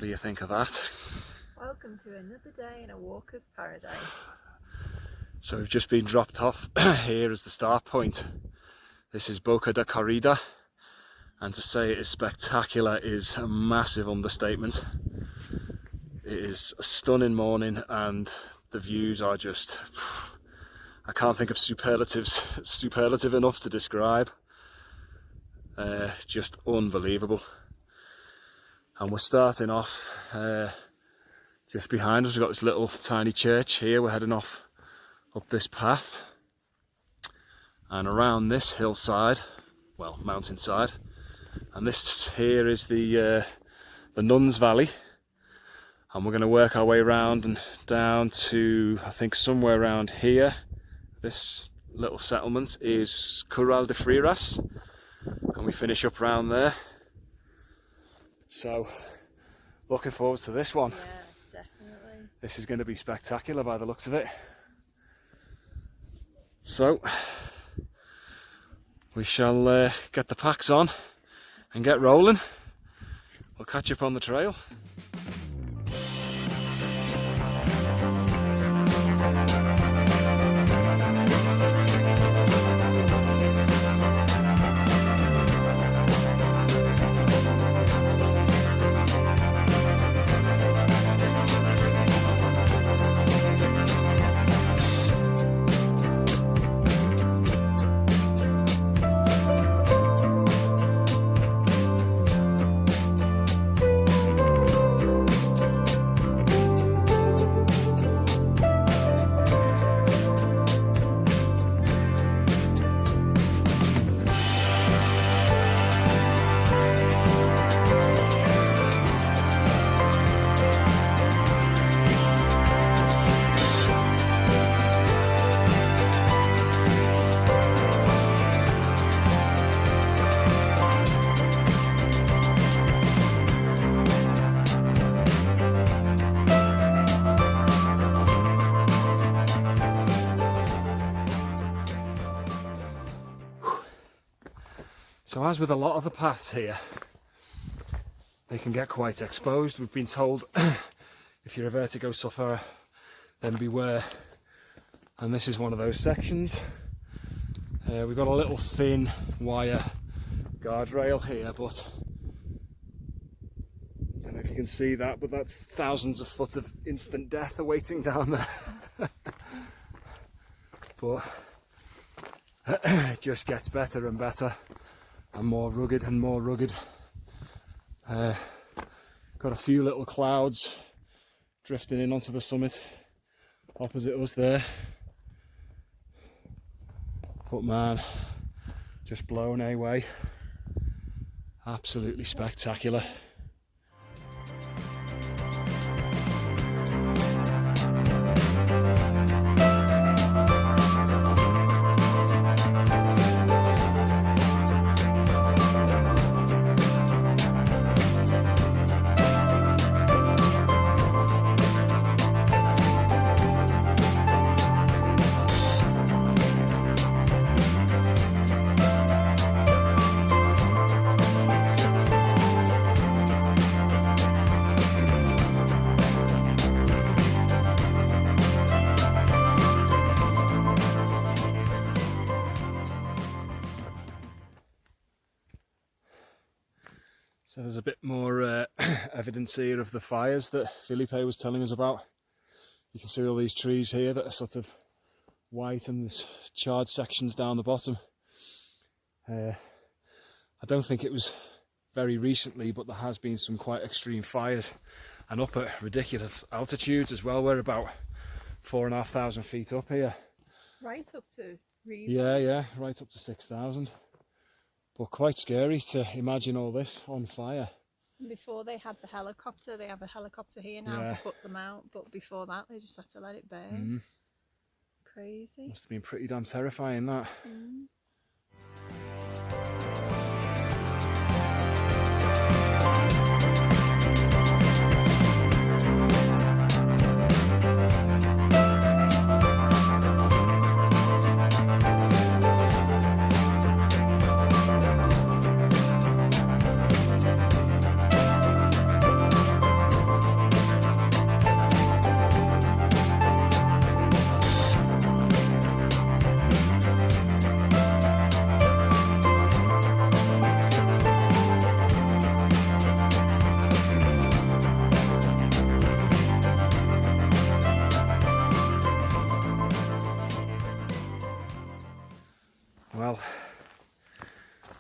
do you think of that? Welcome to another day in a walker's paradise. So we've just been dropped off. Here is the start point. This is Boca de Corrida, and to say it is spectacular is a massive understatement. It is a stunning morning and the views are just, I can't think of superlative enough to describe. Just unbelievable. And we're starting off just behind us. We've got this little tiny church here. We're heading off up this path and around this hillside, well, mountainside, and this here is the Nuns Valley, and we're going to work our way around and down to, I think, somewhere around here. This little settlement is Curral de Freiras, and we finish up around there. So looking forward to this one. Yeah, definitely. This is going to be spectacular by the looks of it. So we shall get the packs on and get rolling. We'll catch up on the trail. So as with a lot of the paths here, they can get quite exposed. We've been told if you're a vertigo sufferer, then beware. And this is one of those sections. We've got a little thin wire guardrail here, but I don't know if you can see that, but that's thousands of foot of instant death awaiting down there. But it just gets better and better. And more rugged and more rugged. Got a few little clouds drifting in onto the summit opposite us there. But man, just blown away. Absolutely spectacular. So there's a bit more evidence here of the fires that Felipe was telling us about. You can see all these trees here that are sort of white and there's charred sections down the bottom. I don't think it was very recently, but there has been some quite extreme fires and up at ridiculous altitudes as well. We're about 4,500 feet up here. Right up to, really? Yeah, right up to 6,000. But quite scary to imagine all this on fire. Before they had the helicopter, they have a helicopter here now to put them out, but before that they just had to let it burn. Crazy. Must have been pretty damn terrifying, that.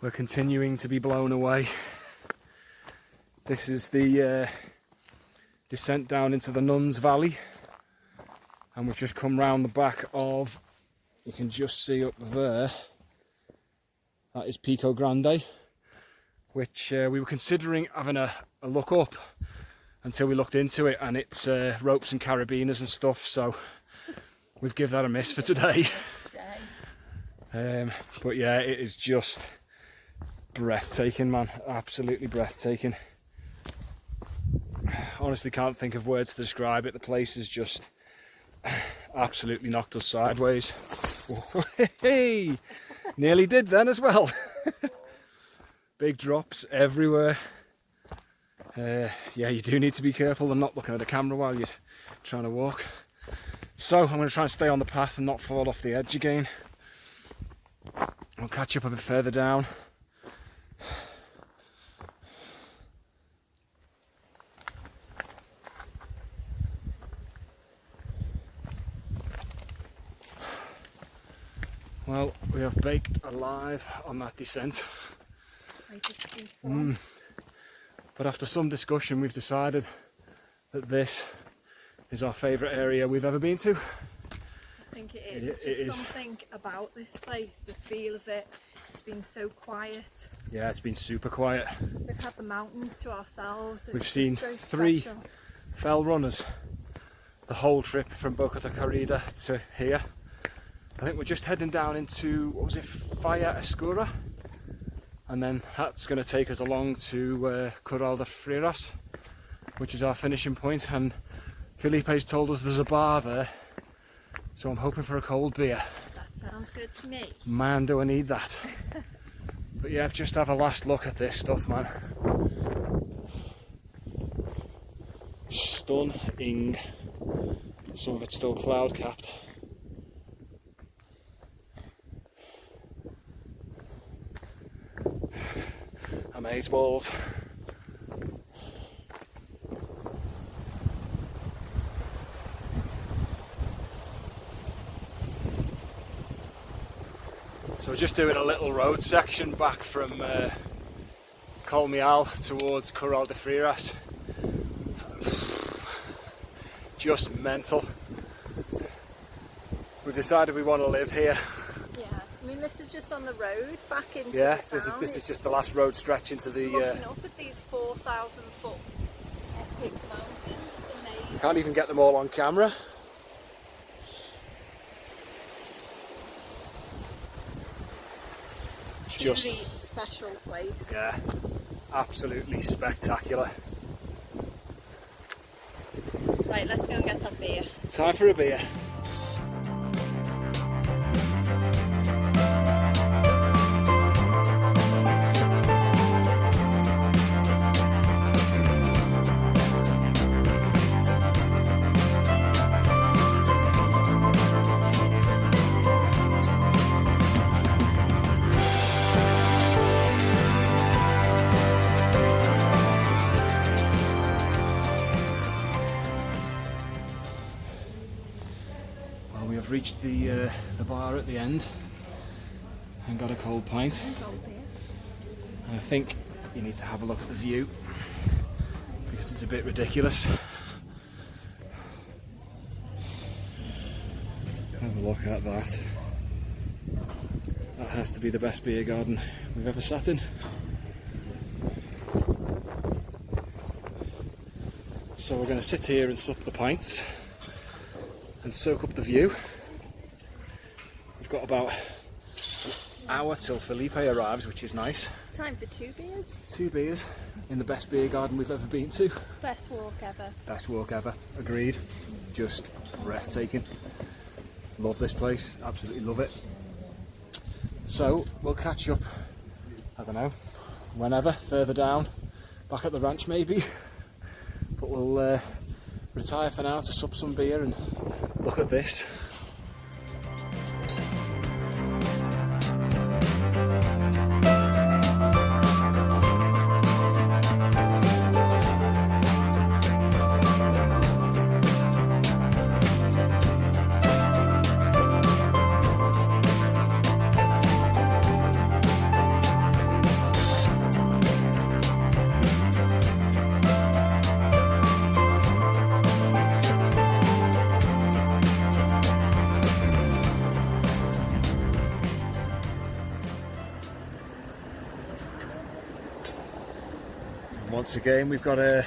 We're continuing to be blown away. This is the descent down into the Nuns Valley, and we've just come round the back of, you can just see up there, that is Pico Grande, which we were considering having a look up until we looked into it, and it's ropes and carabiners and stuff, so we've given that a miss for today. But yeah, it is just breathtaking, man, absolutely breathtaking. Honestly can't think of words to describe it. The place is just absolutely knocked us sideways. Hey, nearly did then as well. Big drops everywhere. Yeah, you do need to be careful and not looking at the camera while you're trying to walk. So I'm going to try and stay on the path and not fall off the edge again. I'll catch up a bit further down. Well, we have baked alive on that descent. But after some discussion, we've decided that this is our favourite area we've ever been to. I think it is. There's just something about this place, the feel of it. It's been so quiet. Yeah, it's been super quiet. We've had the mountains to ourselves. We've seen so 3 fell runners the whole trip from Boca to Corrida to here. I think we're just heading down into, what was it, Freiras, and then that's going to take us along to Curral de Freiras, which is our finishing point, and Felipe's told us there's a bar there, so I'm hoping for a cold beer. That sounds good to me. Man, do I need that. But yeah, just have a last look at this stuff, man. Stunning. Some of it's still cloud capped. Amazeballs. So we're just doing a little road section back from Curral towards Corrida de Freiras. Just mental. We've decided we want to live here. Yeah, I mean this is just on the road back into the town. This is just the last road stretch into the. Looking up at these 4,000 foot epic mountains, it's amazing. Can't even get them all on camera. Just really special place. Yeah, absolutely spectacular. Right, let's go and get that beer. Time for a beer. Reached the bar at the end and got a cold pint. And I think you need to have a look at the view because it's a bit ridiculous. Have a look at that. That has to be the best beer garden we've ever sat in. So we're going to sit here and sup the pints and soak up the view. We've got about an hour till Felipe arrives, which is nice. Time for 2 beers. 2 beers in the best beer garden we've ever been to. Best walk ever. Best walk ever, agreed. Just breathtaking. Love this place, absolutely love it. So we'll catch up, I don't know, whenever, further down, back at the ranch maybe. But we'll retire for now to sup some beer and look at this. Once again, we've got a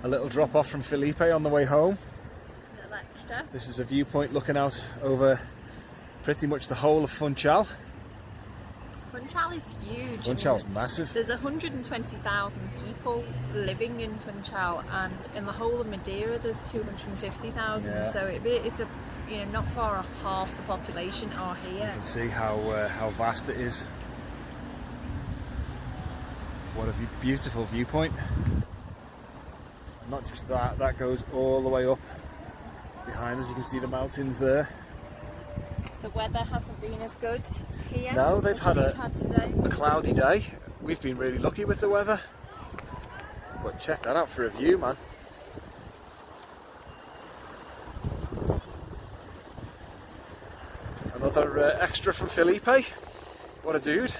little drop off from Felipe on the way home. A little extra. This is a viewpoint looking out over pretty much the whole of Funchal. Funchal is huge. Funchal's massive. There's 120,000 people living in Funchal, and in the whole of Madeira there's 250,000. Yeah. So it's a, you know, not far off half the population are here. You can see how vast it is. What a beautiful viewpoint. Not just that, that goes all the way up behind us. You can see the mountains there. The weather hasn't been as good here. No, they've had today. a cloudy day. We've been really lucky with the weather. But check that out for a view, man. Another extra from Felipe. What a dude.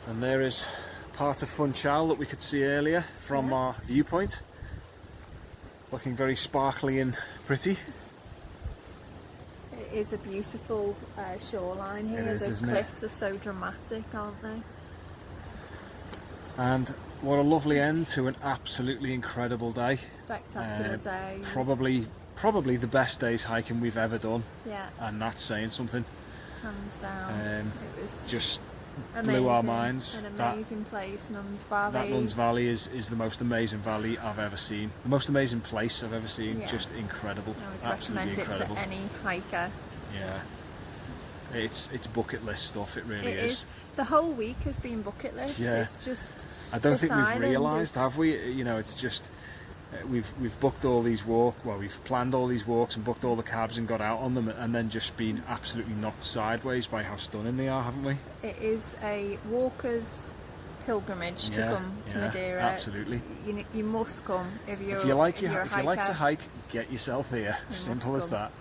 And there is part of Funchal that we could see earlier from our viewpoint. Looking very sparkly and pretty. It is a beautiful shoreline here. The cliffs are so dramatic, aren't they? And what a lovely end to an absolutely incredible day. Spectacular day. Probably the best day's hiking we've ever done. Yeah. And that's saying something. Hands down. It was just amazing. Blew our minds. An amazing place, Nuns Valley. That Nuns Valley is the most amazing valley I've ever seen. The most amazing place I've ever seen. Yeah. Just incredible. I would Absolutely recommend incredible. it to any hiker. Yeah. It's bucket list stuff, it really is. The whole week has been bucket list. Yeah. It's just I don't think we've realised, have we? You know, it's just we've booked all these we've planned all these walks and booked all the cabs and got out on them, and then just been absolutely knocked sideways by how stunning they are, haven't we? It is a walker's pilgrimage to come to Madeira. Absolutely. You must come if you like to hike, get yourself here. Simple as that.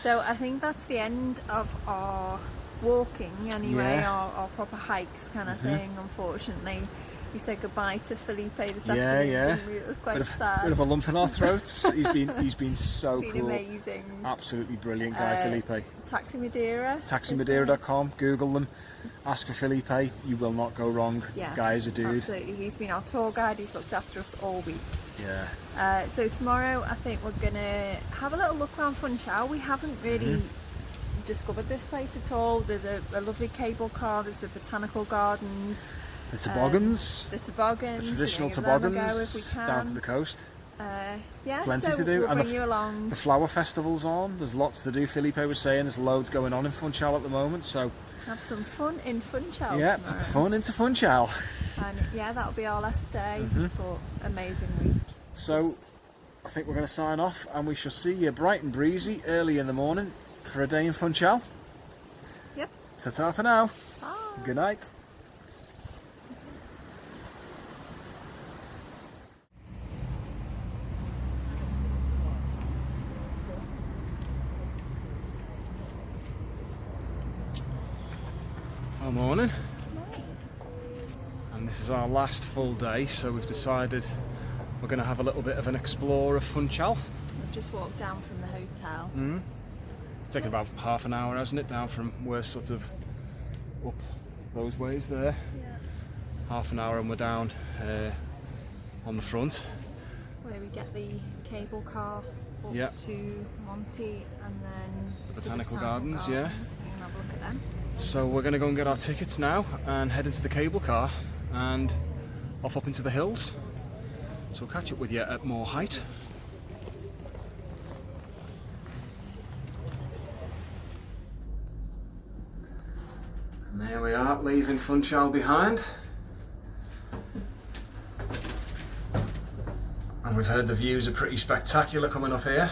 So I think that's the end of our walking anyway, our proper hikes kind of thing. Unfortunately, we said goodbye to Felipe this afternoon. Didn't we? It was quite sad. Bit of a lump in our throats. He's been so cool. Amazing. Absolutely brilliant guy, Felipe. Taxi Madeira. Taximadeira.com. Google them. Ask for Felipe. You will not go wrong. Yeah, Guy is a dude. Absolutely. He's been our tour guide. He's looked after us all week. Yeah. So tomorrow I think we're gonna have a little look around Funchal. We haven't really discovered this place at all. There's a lovely cable car. There's the botanical gardens. The toboggans. The traditional toboggans down to the coast. Plenty to do. We'll and bring you along. The flower festival's on. There's lots to do. Felipe was saying there's loads going on in Funchal at the moment. So have some fun in Funchal. Yeah, tomorrow. put the fun into Funchal. And that'll be our last day. But amazing week. So I think we're going to sign off, and we shall see you bright and breezy early in the morning for a day in Funchal. Yep. Ta-ta for now. Bye. Good night. Morning. And this is our last full day, so we've decided we're going to have a little bit of an explore of Funchal. We've just walked down from the hotel. It's taken about half an hour, hasn't it, down from we're sort of up those ways there. Yeah. Half an hour and we're down on the front. Where we get the cable car up to Monty and then the botanical gardens. Yeah. So we're going to have a look at them. So we're going to go and get our tickets now and head into the cable car and off up into the hills. So we'll catch up with you at more height. And there we are, leaving Funchal behind. And we've heard the views are pretty spectacular coming up here.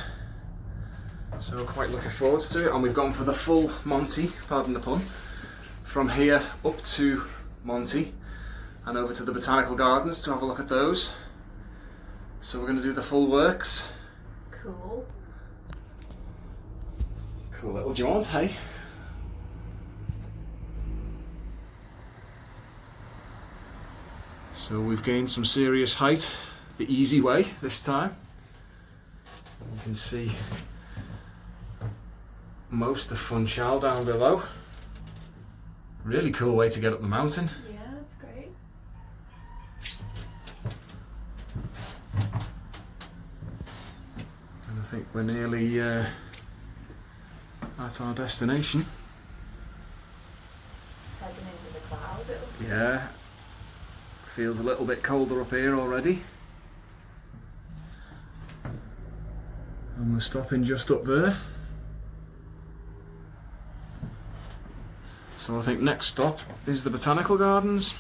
So we're quite looking forward to it, and we've gone for the full Monty, pardon the pun, from here up to Monty and over to the botanical gardens to have a look at those. So we're going to do the full works. Cool. Cool little jaunt, hey? So we've gained some serious height the easy way this time. You can see most of Funchal down below. Really cool way to get up the mountain. Yeah, that's great. And I think we're nearly at our destination. Heading into the clouds, it'll be. Yeah, feels a little bit colder up here already. And we're stopping just up there. So I think next stop is the botanical gardens.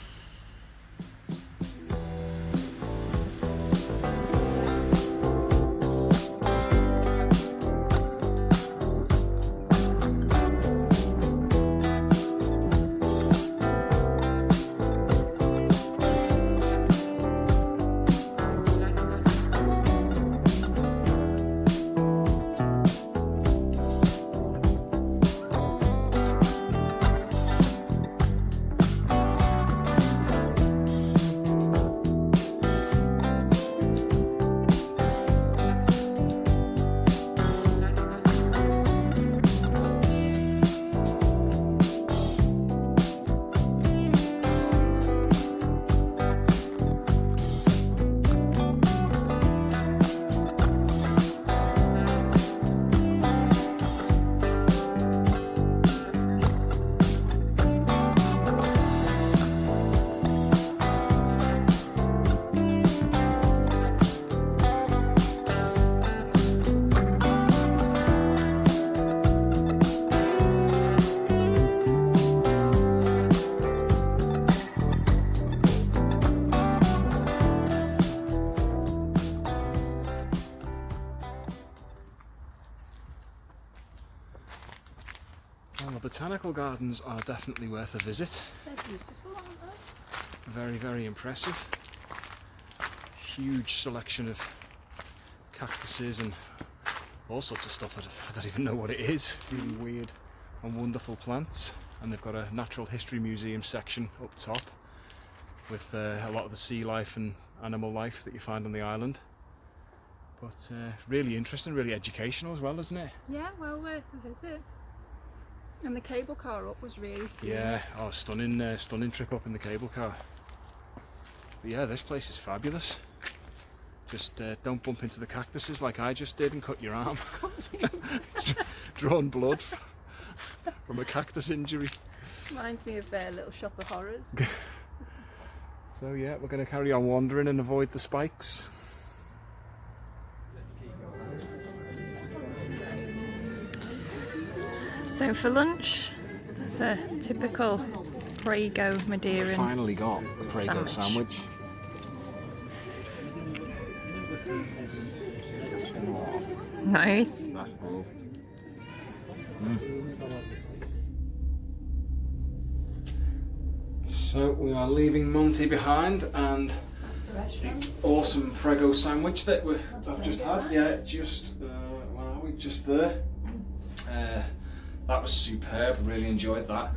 Well, the botanical gardens are definitely worth a visit. They're beautiful, aren't they? Very, very impressive. Huge selection of cactuses and all sorts of stuff. I don't even know what it is. Really weird and wonderful plants. And they've got a natural history museum section up top with a lot of the sea life and animal life that you find on the island. But really interesting, really educational as well, isn't it? Yeah, well worth a visit. And the cable car up was really scenic. Yeah, oh, stunning trip up in the cable car. But yeah, this place is fabulous. Just don't bump into the cactuses like I just did and cut your arm. Drawn blood from a cactus injury. Reminds me of Little Shop of Horrors. So yeah, we're going to carry on wandering and avoid the spikes. So for lunch, it's a typical Prego Madeiran. Finally got a Prego sandwich. Nice. That's cool. So we are leaving Monty behind, and the awesome Prego sandwich that I've just had. Yeah, just where are we? Just there. That was superb. Really enjoyed that.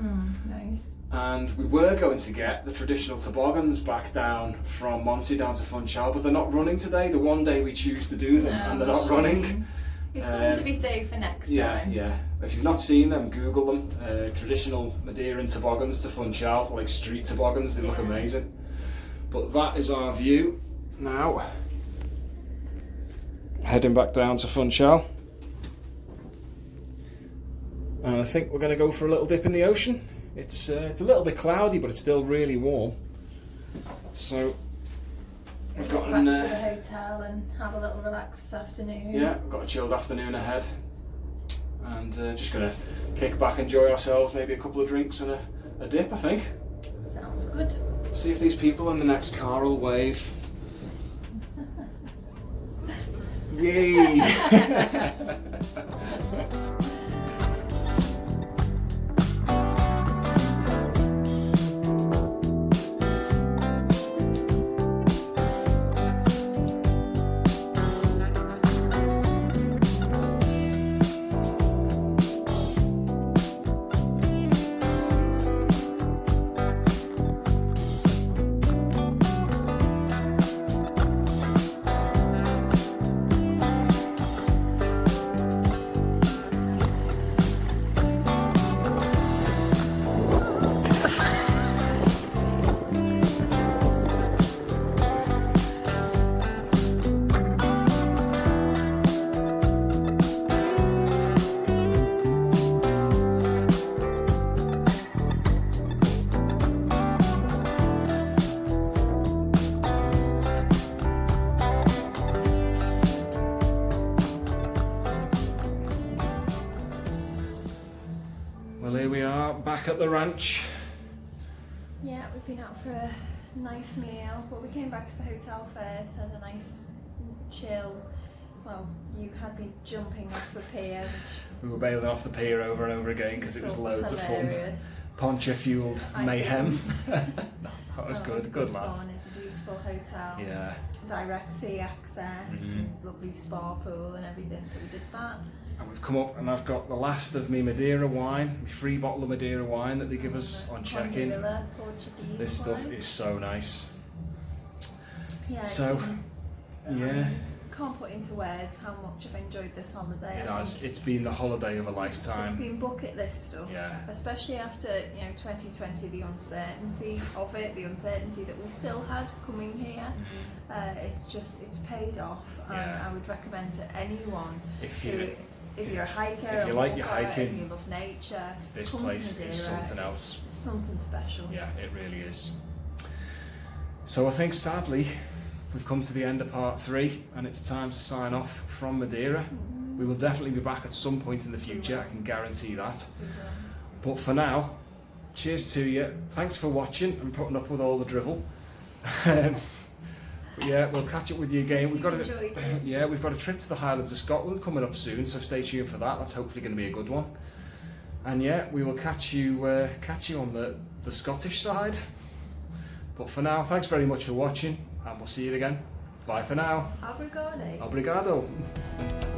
Nice. And we were going to get the traditional toboggans back down from Monty down to Funchal, but they're not running today. The one day we choose to do them, and they're not running. It's something to be saved for next time. Yeah. If you've not seen them, Google them. Traditional Madeiran toboggans to Funchal, like street toboggans. They look amazing. But that is our view now. Heading back down to Funchal. And I think we're going to go for a little dip in the ocean. It's a little bit cloudy, but it's still really warm. So we've got back to the hotel and have a little relax this afternoon. Yeah, we've got a chilled afternoon ahead, and just going to kick back, enjoy ourselves, maybe a couple of drinks and a dip, I think. Sounds good. See if these people in the next car will wave. Yay! Well, here we are back at the ranch. Yeah, we've been out for a nice meal, but we came back to the hotel first, had a nice chill. Well, you had been jumping off the pier, which We were bailing off the pier over and over again because it was loads of fun. hilarious. Poncha fueled mayhem. That That was good, was good laugh. fun. It's a beautiful hotel. Yeah. Direct sea access, lovely spa pool and everything, so we did that. And we've come up and I've got the last of me Madeira wine, my free bottle of Madeira wine that they give us on check-in. Corrida, Portuguese This stuff wine. is so nice. Yeah, So, yeah, can't put into words how much I've enjoyed this holiday. it I has. think It's been the holiday of a it's lifetime. been bucket list stuff, Yeah. especially after 2020, the uncertainty of it, the uncertainty that we still had coming here. It's paid off, and Yeah. I would recommend to anyone If you if you're a hiker, if you a like your walker, hiking, if you love nature, this come place to Madeira. is something else. It's something special. Yeah, it really is. So I think sadly we've come to the end of part 3 and it's time to sign off from Madeira. We will definitely be back at some point in the future, I can guarantee that. But for now, cheers to you. Thanks for watching and putting up with all the drivel. But yeah, we'll catch up with you again. We've got Enjoyed it. yeah, we've got a trip to the Highlands of Scotland coming up soon, so stay tuned for that. That's hopefully going to be a good one. And yeah, we will catch you on the Scottish side. But for now, thanks very much for watching, and we'll see you again. Bye for now. Obrigado. Obrigado.